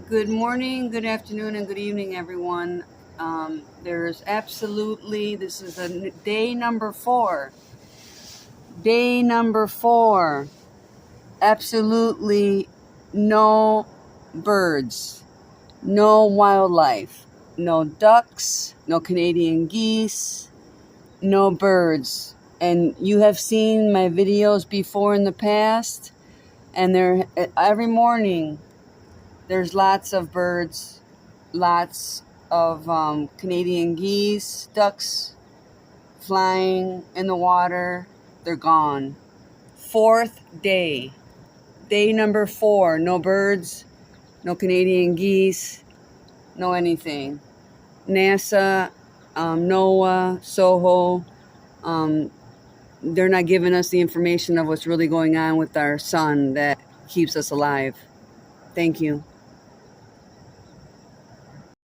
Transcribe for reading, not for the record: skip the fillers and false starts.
Good morning, good afternoon, and good evening, everyone. This is day number 4. Day number 4. Absolutely no birds, no wildlife, no ducks, no Canadian geese, no birds. And you have seen my videos before in the past, and every morning there's lots of birds, lots of Canadian geese, ducks flying in the water. They're gone. 4th day. Day number 4. No birds, no Canadian geese, no anything. NASA, NOAA, SOHO, they're not giving us the information of what's really going on with our sun that keeps us alive. Thank you.